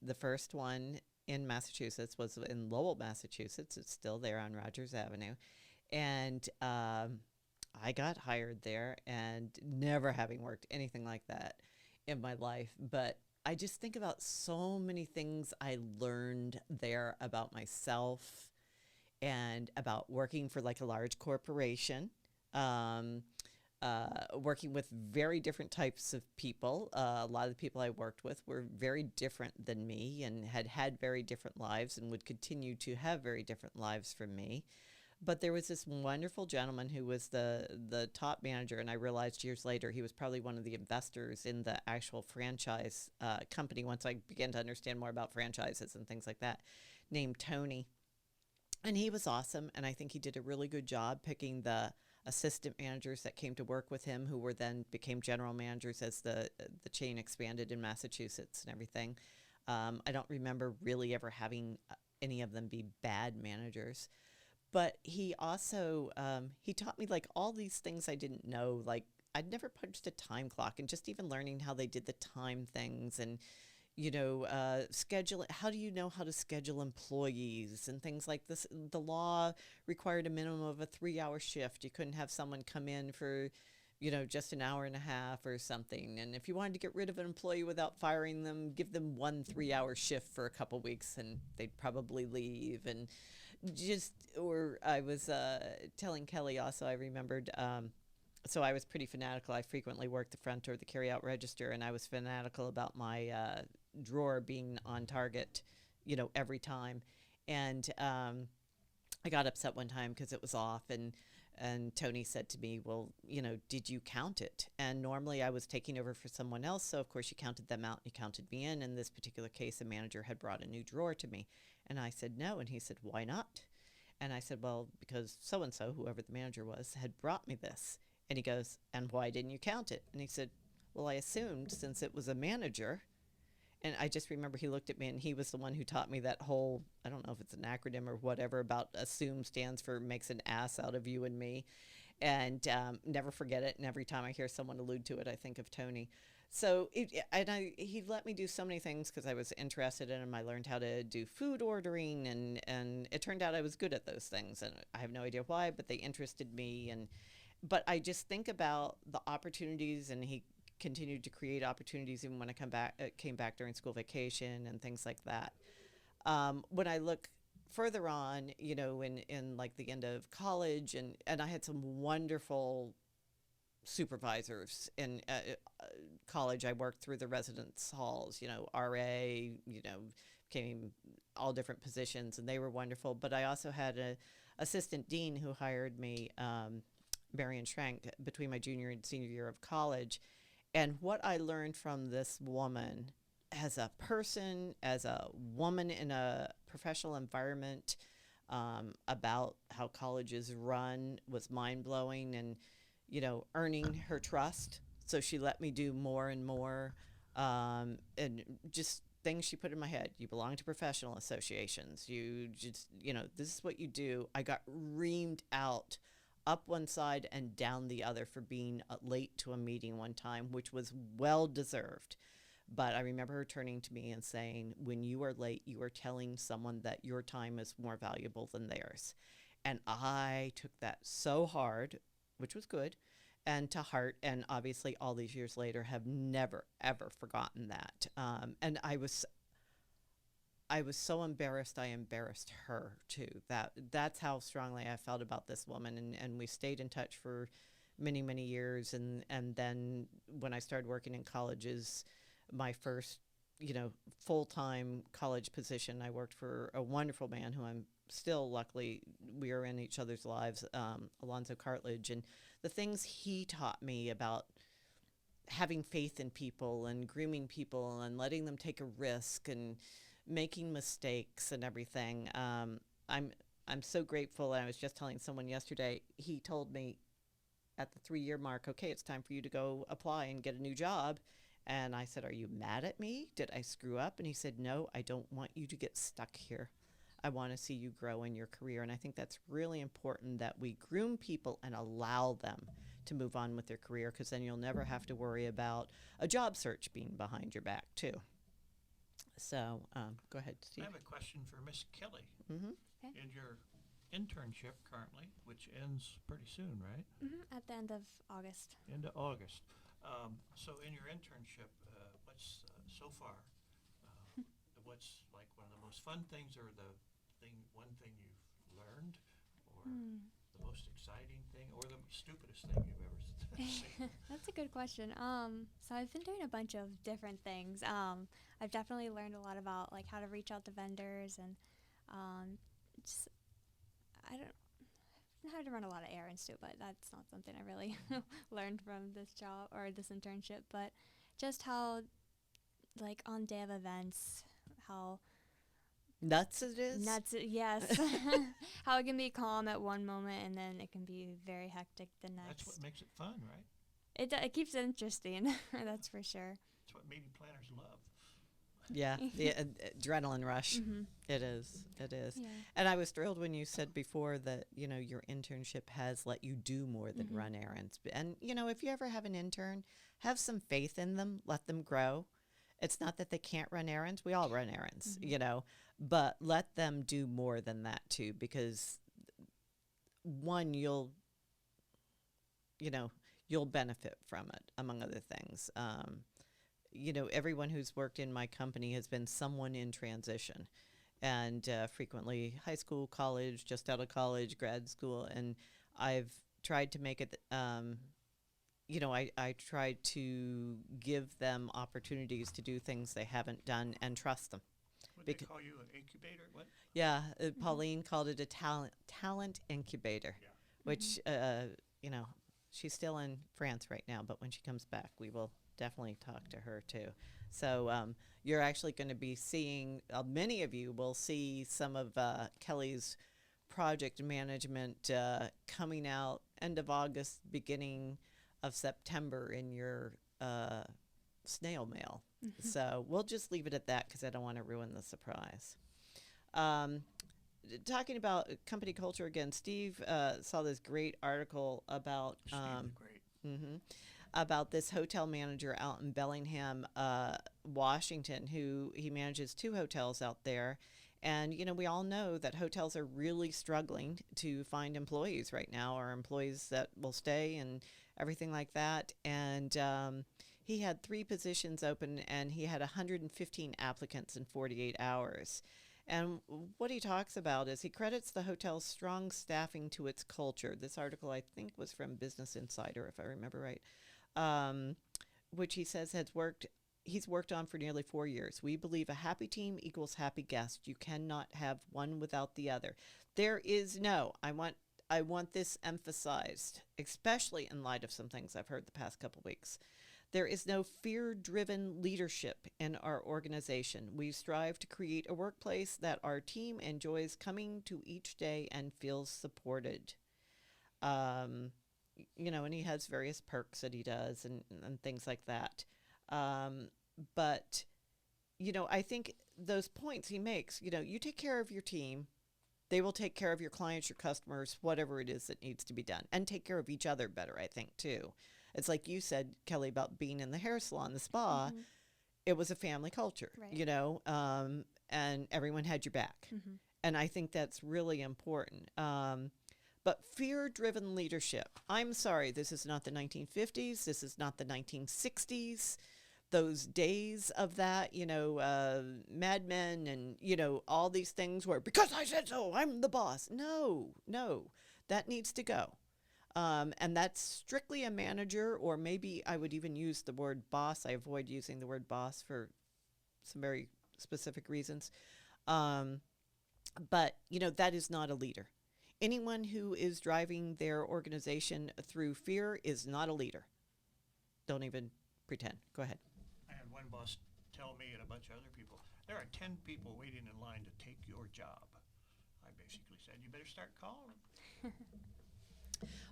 the first one in Massachusetts was in Lowell, Massachusetts. It's still there on Rogers Avenue. And I got hired there, and never having worked anything like that in my life. But I just think about so many things I learned there about myself and about working for like a large corporation. Working with very different types of people. A lot of the people I worked with were very different than me and had very different lives and would continue to have very different lives from me. But there was this wonderful gentleman who was the top manager, and I realized years later he was probably one of the investors in the actual franchise company once I began to understand more about franchises and things like that, named Tony. And he was awesome, and I think he did a really good job picking the assistant managers that came to work with him, who were then became general managers as the chain expanded in Massachusetts and everything. I don't remember really ever having any of them be bad managers. But he also he taught me like all these things I didn't know. Like I'd never punched a time clock, and just even learning how they did the time things, and schedule. How do you know how to schedule employees and things like this? The law required a minimum of a 3-hour shift. You couldn't have someone come in for just an hour and a half or something. And if you wanted to get rid of an employee without firing them, give them 1 3-hour shift for a couple weeks, and they'd probably leave. And or I was telling Kelly also, I remembered, so I was pretty fanatical. I frequently worked the front or the carry-out register, and I was fanatical about my drawer being on target, every time. And I got upset one time because it was off, and Tony said to me, well, did you count it? And normally I was taking over for someone else, so of course you counted them out and you counted me in. In this particular case, a manager had brought a new drawer to me. And I said, no. And he said, why not? And I said, well, because so-and-so, whoever the manager was, had brought me this. And he goes, and why didn't you count it? And he said, well, I assumed since it was a manager. And I just remember he looked at me, and he was the one who taught me that whole, I don't know if it's an acronym or whatever, about assume stands for makes an ass out of you and me. And never forget it. And every time I hear someone allude to it, I think of Tony. So he let me do so many things because I was interested in him. I learned how to do food ordering, and it turned out I was good at those things. And I have no idea why, but they interested me. But I just think about the opportunities, and he continued to create opportunities even when I came back during school vacation and things like that. When I look further on, in like the end of college, and I had some wonderful supervisors in college. I worked through the residence halls, RA, came all different positions, and they were wonderful. But I also had an assistant dean who hired me, Marion Schrank, between my junior and senior year of college. And what I learned from this woman as a person, as a woman in a professional environment, about how college is run was mind-blowing. And earning her trust. So she let me do more and more, and just things she put in my head. You belong to professional associations. You just, this is what you do. I got reamed out up one side and down the other for being late to a meeting one time, which was well deserved. But I remember her turning to me and saying, when you are late, you are telling someone that your time is more valuable than theirs. And I took that so hard, which was good, and to heart. And obviously all these years later have never, ever forgotten that. And I was so embarrassed. I embarrassed her too. That's how strongly I felt about this woman. And we stayed in touch for many, many years. And then when I started working in colleges, my first, full-time college position, I worked for a wonderful man who I'm still, luckily, we are in each other's lives, Alonzo Cartledge. And the things he taught me about having faith in people and grooming people and letting them take a risk and making mistakes and everything. I'm so grateful. And I was just telling someone yesterday, he told me at the 3-year mark, okay, it's time for you to go apply and get a new job. And I said, are you mad at me? Did I screw up? And he said, no, I don't want you to get stuck here. I want to see you grow in your career. And I think that's really important, that we groom people and allow them to move on with their career, because then you'll never have to worry about a job search being behind your back too. So go ahead, Steve. I have a question for Miss Kelly. Mm-hmm. Okay. In your internship currently, which ends pretty soon, right? At the end of August. End of August. So in your internship, what's so far, what's like one of the most fun things, or one thing you've learned, or the most exciting thing, or the stupidest thing you've ever seen? That's a good question. So I've been doing a bunch of different things. I've definitely learned a lot about like how to reach out to vendors, and just I had to run a lot of errands too, but that's not something I really learned from this job or this internship. But just how, like on day of events, how Nuts it is. Nuts, yes. How it can be calm at one moment and then it can be very hectic the next. That's what makes it fun, right? It keeps it interesting, that's for sure. That's what meeting planners love. Yeah, the adrenaline rush. Mm-hmm. It is. It is. Yeah. And I was thrilled when you said before that, your internship has let you do more than Mhm. run errands. And, if you ever have an intern, have some faith in them, let them grow. It's not that they can't run errands. We all run errands, Mhm. but let them do more than that too, because one, you know, you'll benefit from it, among other things. Everyone who's worked in my company has been someone in transition, and frequently high school, college, just out of college, grad school, and I've tried to make it. I try to give them opportunities to do things they haven't done and trust them. What they Bec- call you, an incubator? What? Yeah, Pauline called it a talent incubator, Yeah. which she's still in France right now, but when she comes back, we will definitely talk to her too. So you're actually going to be seeing, many of you will see some of Kelly's project management coming out end of August, beginning of September in your snail mail. So we'll just leave it at that because I don't want to ruin the surprise. Um, Talking about company culture again, Steve saw this great article about Steve the Great. about this hotel manager out in Bellingham, Washington, who he manages 2 hotels out there. And, we all know that hotels are really struggling to find employees right now, or employees that will stay and everything like that. And he had 3 positions open, and he had 115 applicants in 48 hours. And what he talks about is he credits the hotel's strong staffing to its culture. This article, I think, was from Business Insider, if I remember right, which he says he's worked on for nearly 4 years. We believe a happy team equals happy guests. You cannot have one without the other. There is no, I want this emphasized, especially in light of some things I've heard the past couple weeks. There is no fear-driven leadership in our organization. We strive to create a workplace that our team enjoys coming to each day and feels supported. Um, and he has various perks that he does and things like that. But, I think those points he makes, you take care of your team, they will take care of your clients, your customers, whatever it is that needs to be done, and take care of each other better, I think, too. It's like you said, Kelly, about being in the hair salon, the spa. Mhm. It was a family culture, Right. and everyone had your back. Mm-hmm. And I think that's really important. But fear-driven leadership. I'm sorry, this is not the 1950s. This is not the 1960s. Those days of that, Mad Men and, all these things where, because I said so, I'm the boss. No, that needs to go. And that's strictly a manager, or maybe I would even use the word boss. I avoid using the word boss for some very specific reasons. But, that is not a leader. Anyone who is driving their organization through fear is not a leader. Don't even pretend. Go ahead. I had one boss tell me and a bunch of other people, there are 10 people waiting in line to take your job. I basically said, you better start calling them.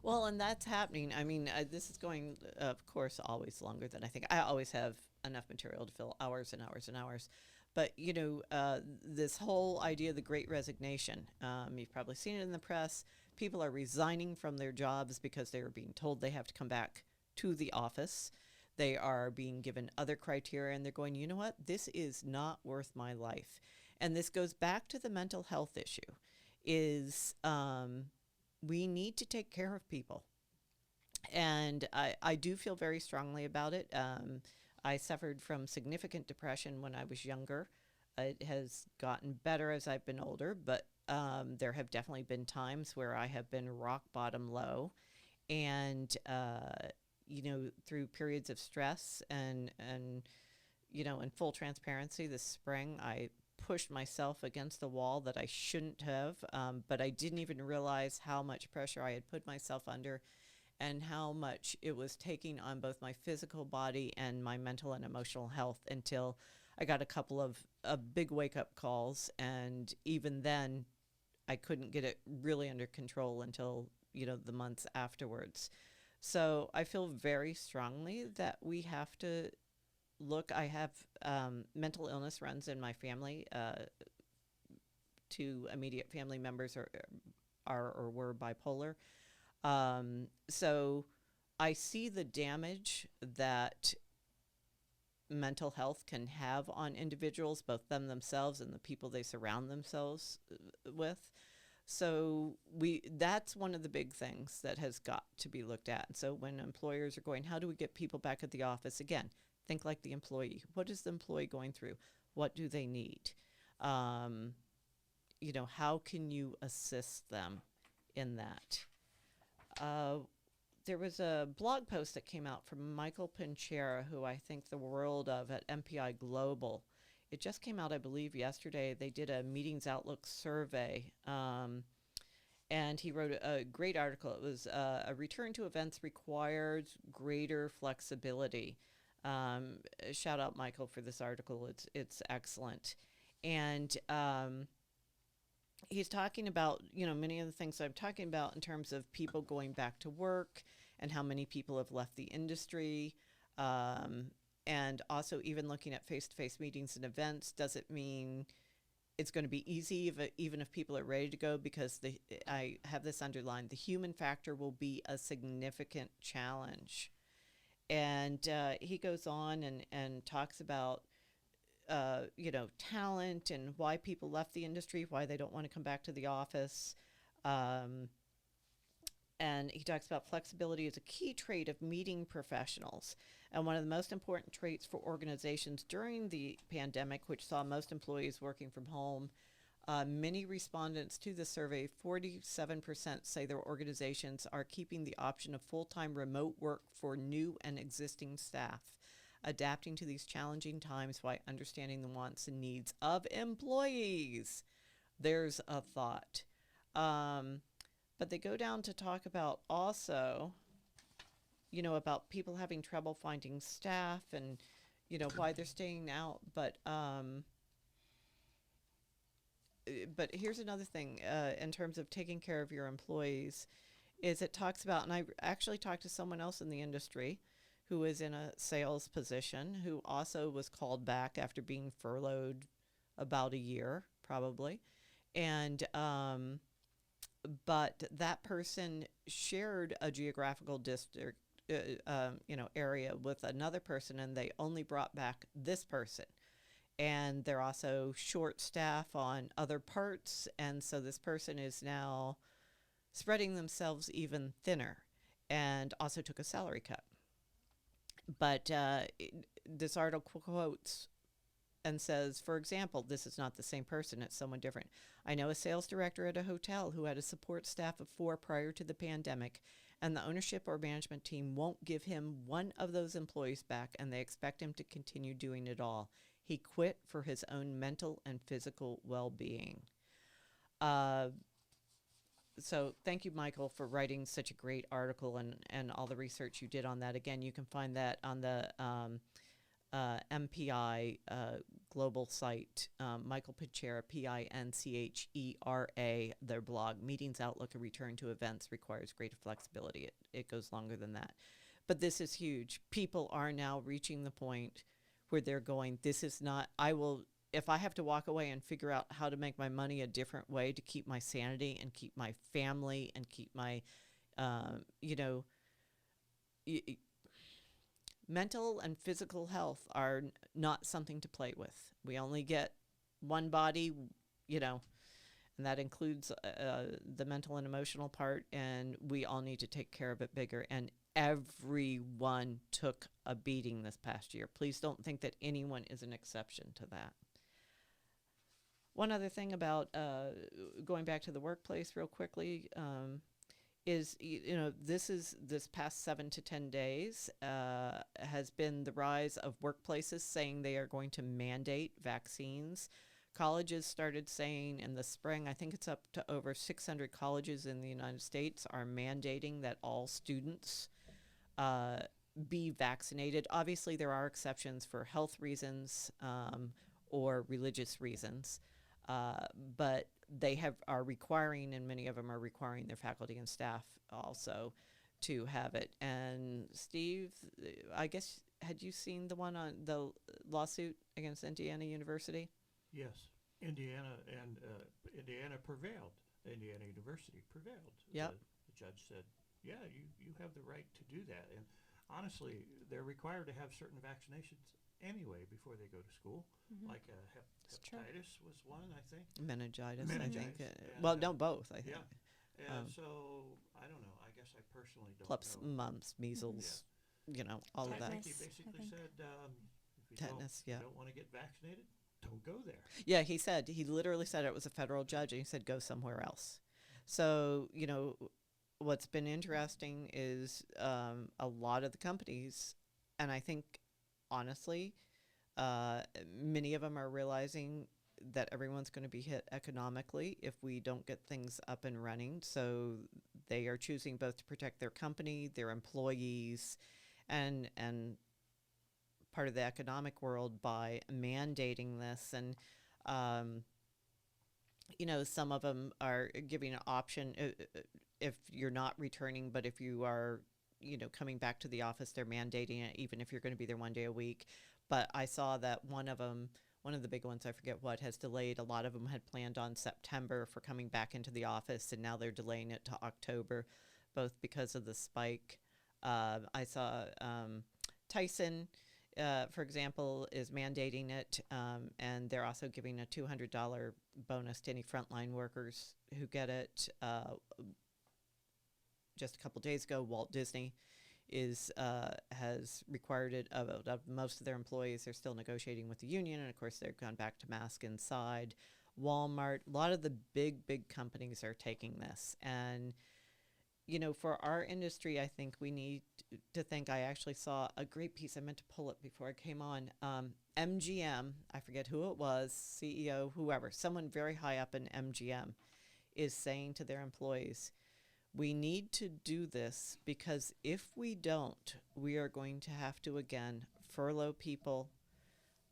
Well, and that's happening. I mean, this is going, of course, always longer than I think. I always have enough material to fill hours and hours and hours. But, this whole idea of the Great Resignation, you've probably seen it in the press. People are resigning from their jobs because they are being told they have to come back to the office. They are being given other criteria, and they're going, you know what? This is not worth my life. And this goes back to the mental health issue, is we need to take care of people. And I do feel very strongly about it. I suffered from significant depression when I was younger. It has gotten better as I've been older, but there have definitely been times where I have been rock bottom low. And, through periods of stress and in full transparency, this spring, I pushed myself against the wall that I shouldn't have, but I didn't even realize how much pressure I had put myself under and how much it was taking on both my physical body and my mental and emotional health until I got a couple of big wake up calls, and even then, I couldn't get it really under control until, the months afterwards. So I feel very strongly that we have to look. I have mental illness runs in my family. Two immediate family members are or were bipolar. So I see the damage that mental health can have on individuals, both themselves and the people they surround themselves with. So that's one of the big things that has got to be looked at. And so when employers are going, how do we get people back at the office? Again, think like the employee. What is the employee going through? What do they need? How can you assist them in that? There was a blog post that came out from Michael Pinchera, who I think the world of at MPI Global. It just came out, I believe, yesterday. They did a Meetings Outlook survey, and he wrote a great article. It was a return to events requires greater flexibility. Shout out Michael for this article. It's excellent. And he's talking about, many of the things I'm talking about in terms of people going back to work and how many people have left the industry. And also even looking at face-to-face meetings and events. Does it mean it's going to be easy even if people are ready to go? Because I have this underlined, the human factor will be a significant challenge. And he goes on and talks about talent and why people left the industry, why they don't want to come back to the office. And he talks about flexibility as a key trait of meeting professionals. And one of the most important traits for organizations during the pandemic, which saw most employees working from home. Many respondents to the survey, 47% say their organizations are keeping the option of full-time remote work for new and existing staff, adapting to these challenging times while understanding the wants and needs of employees. There's a thought. But they go down to talk about also, about people having trouble finding staff and, why they're staying out. But here's another thing in terms of taking care of your employees is it talks about, and I actually talked to someone else in the industry who is in a sales position who also was called back after being furloughed about a year, probably. And but that person shared a geographical district, area with another person, and they only brought back this person. And they're also short staff on other parts, and so this person is now spreading themselves even thinner, and also took a salary cut. But this article quotes and says, for example, this is not the same person, it's someone different. I know a sales director at a hotel who had a support staff of 4 prior to the pandemic, and the ownership or management team won't give him one of those employees back, and they expect him to continue doing it all. He quit for his own mental and physical well-being. So thank you, Michael, for writing such a great article and all the research you did on that. Again, you can find that on the MPI global site, Michael Pinchera, Pinchera, their blog, Meetings Outlook, a return to events requires greater flexibility. It goes longer than that. But this is huge. People are now reaching the point where they're going, this is not, if I have to walk away and figure out how to make my money a different way to keep my sanity and keep my family and keep my, mental and physical health are not something to play with. We only get one body, and that includes the mental and emotional part, and we all need to take care of it bigger. And everyone took a beating this past year. Please don't think that anyone is an exception to that. One other thing about going back to the workplace real quickly, is, this past 7 to 10 days has been the rise of workplaces saying they are going to mandate vaccines. Colleges started saying in the spring, I think it's up to over 600 colleges in the United States are mandating that all students be vaccinated. Obviously, there are exceptions for health reasons or religious reasons, but they are requiring, and many of them are requiring their faculty and staff also to have it. And Steve, I guess, had you seen the one on the lawsuit against Indiana University? Yes, Indiana and Indiana prevailed. Indiana University prevailed. Yep. The judge said, "Yeah, you have the right to do that." And honestly, they're required to have certain vaccinations anyway before they go to school. Like It's true. hepatitis was one, I think. Meningitis, I think. Meningitis, and, Well, no, both, I think. Yeah. And so I don't know. I guess I personally don't Plus know. mumps, measles, all of I that. think he Tetanus, I basically think. said, if you Tetanus, yeah. don't want to get vaccinated, don't go there. Yeah, he literally said it was a federal judge, and he said go somewhere else. So, what's been interesting is a lot of the companies, and I think, honestly, many of them are realizing that everyone's going to be hit economically if we don't get things up and running. So they are choosing both to protect their company, their employees, and part of the economic world by mandating this. And some of them are giving an option if you're not returning, but if you are, coming back to the office, they're mandating it, even if you're going to be there 1 day a week. But I saw that one of the big ones, I forget what, has delayed. A lot of them had planned on September for coming back into the office, and now they're delaying it to October, both because of the spike. I saw Tyson, for example, is mandating it, and they're also giving a $200 bonus to any frontline workers who get it. Just a couple days ago, Walt Disney has required it of most of their employees. They're still negotiating with the union, and of course they've gone back to mask inside. Walmart, a lot of the big companies are taking this. And for our industry, I think we need to think. I actually saw a great piece. I meant to pull it before I came on. MGM, I forget who it was, CEO, whoever, someone very high up in MGM is saying to their employees, we need to do this because if we don't, we are going to have to, again, furlough people,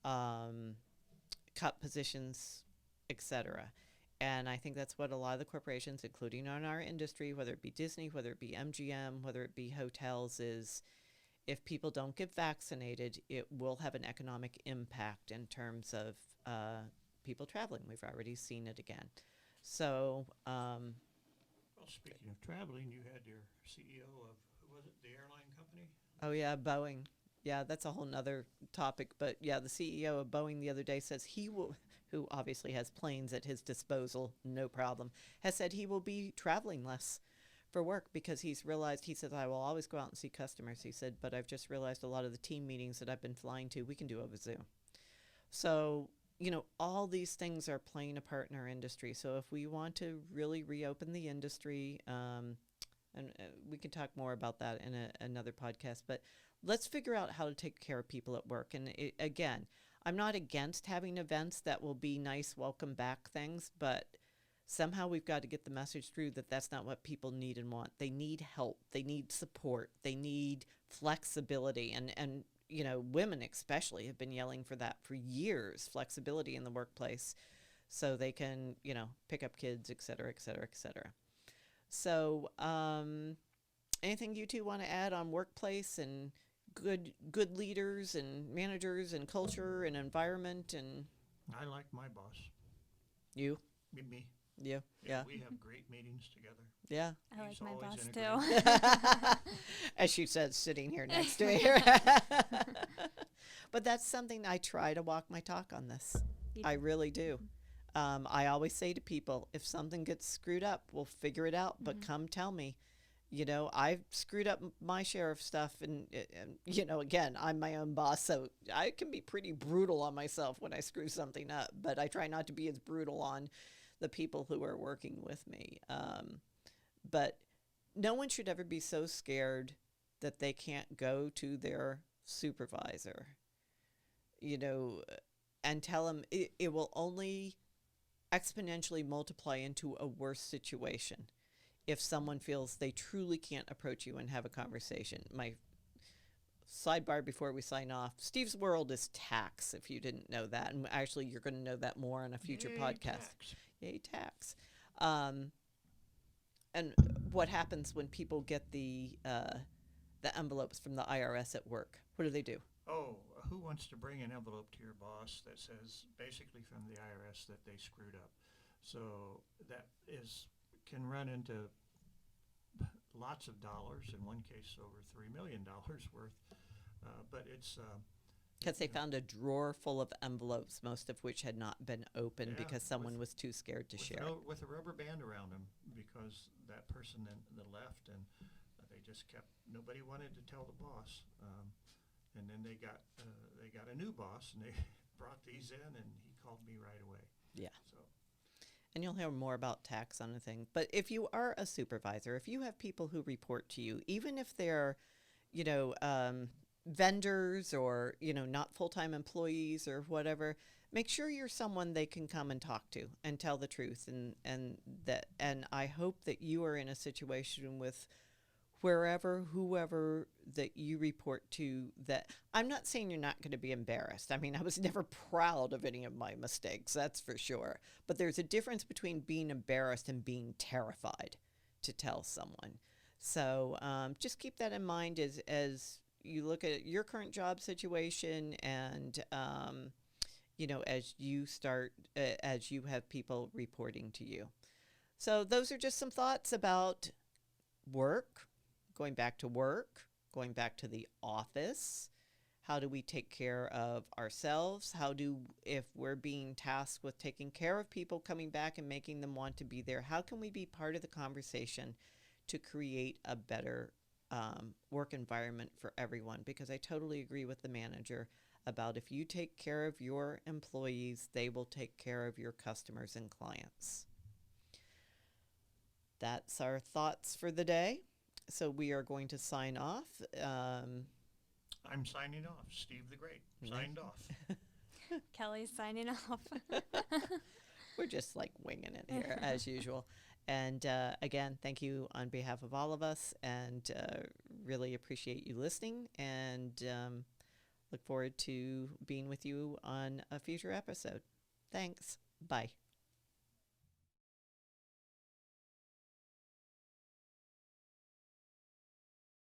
cut positions, etc. And I think that's what a lot of the corporations, including in our industry, whether it be Disney, whether it be MGM, whether it be hotels, is if people don't get vaccinated, it will have an economic impact in terms of people traveling. We've already seen it again. So, Well, speaking of traveling, you had your CEO of, who was it, the airline company? oh yeah, Boeing. Yeah, that's a whole nother topic. But yeah, the CEO of Boeing the other day says he will, who obviously has planes at his disposal, no problem, has said he will be traveling less for work because he's realized, he says, I will always go out and see customers. He said, but I've just realized a lot of the team meetings that I've been flying to, we can do over Zoom. So, all these things are playing a part in our industry. So if we want to really reopen the industry, and we can talk more about that in another podcast, but let's figure out how to take care of people at work. And again, I'm not against having events that will be nice welcome back things, but somehow we've got to get the message through that that's not what people need and want. They need help. They need support. They need flexibility. And women especially have been yelling for that for years, flexibility in the workplace so they can, pick up kids, et cetera, et cetera, et cetera. So anything you two want to add on workplace and good leaders and managers and culture and environment? And I like my boss. you? Me. You? Yeah. We have great meetings together. Yeah. I like He's my always boss in too. agreement. As she said, sitting here next to me. But that's something I try to walk my talk on this. I really do. I always say to people, if something gets screwed up, we'll figure it out, but come tell me. I've screwed up my share of stuff, and again, I'm my own boss, so I can be pretty brutal on myself when I screw something up, but I try not to be as brutal on the people who are working with me. But no one should ever be so scared that they can't go to their supervisor, and tell them it will only exponentially multiply into a worse situation if someone feels they truly can't approach you and have a conversation. My sidebar before we sign off. Steve's world is tax, if you didn't know that. And actually, you're going to know that more on a future Yay, podcast. tax. Yay, tax. And what happens when people get the envelopes from the IRS at work? What do? Oh, who wants to bring an envelope to your boss that says basically from the IRS that they screwed up? So that can run into lots of dollars, in one case over $3 million worth. But it's Because they found a drawer full of envelopes, most of which had not been opened Yeah, because someone with- was too scared to share. with a rubber band around them, because that person then left, and they just kept. Nobody wanted to tell the boss, and then they got a new boss, and they brought these in, and he called me right away. Yeah. So And you'll hear more about tax on the thing. But if you are a supervisor, if you have people who report to you, even if they're, vendors or, not full-time employees or whatever, make sure you're someone they can come and talk to and tell the truth. And I hope that you are in a situation with whoever that you report to, that I'm not saying you're not going to be embarrassed. I mean, I was never proud of any of my mistakes, that's for sure. But there's a difference between being embarrassed and being terrified to tell someone. So just keep that in mind as you look at your current job situation, and, as you have people reporting to you. So those are just some thoughts about work. Going back to work, going back to the office. How do we take care of ourselves? If we're being tasked with taking care of people coming back and making them want to be there, how can we be part of the conversation to create a better work environment for everyone? Because I totally agree with the manager about, if you take care of your employees, they will take care of your customers and clients. That's our thoughts for the day. So we are going to sign off. I'm signing off. Steve the Great signed off. Kelly's signing off. We're just like winging it here as usual. And again, thank you on behalf of all of us, and really appreciate you listening, and look forward to being with you on a future episode. Thanks. Bye.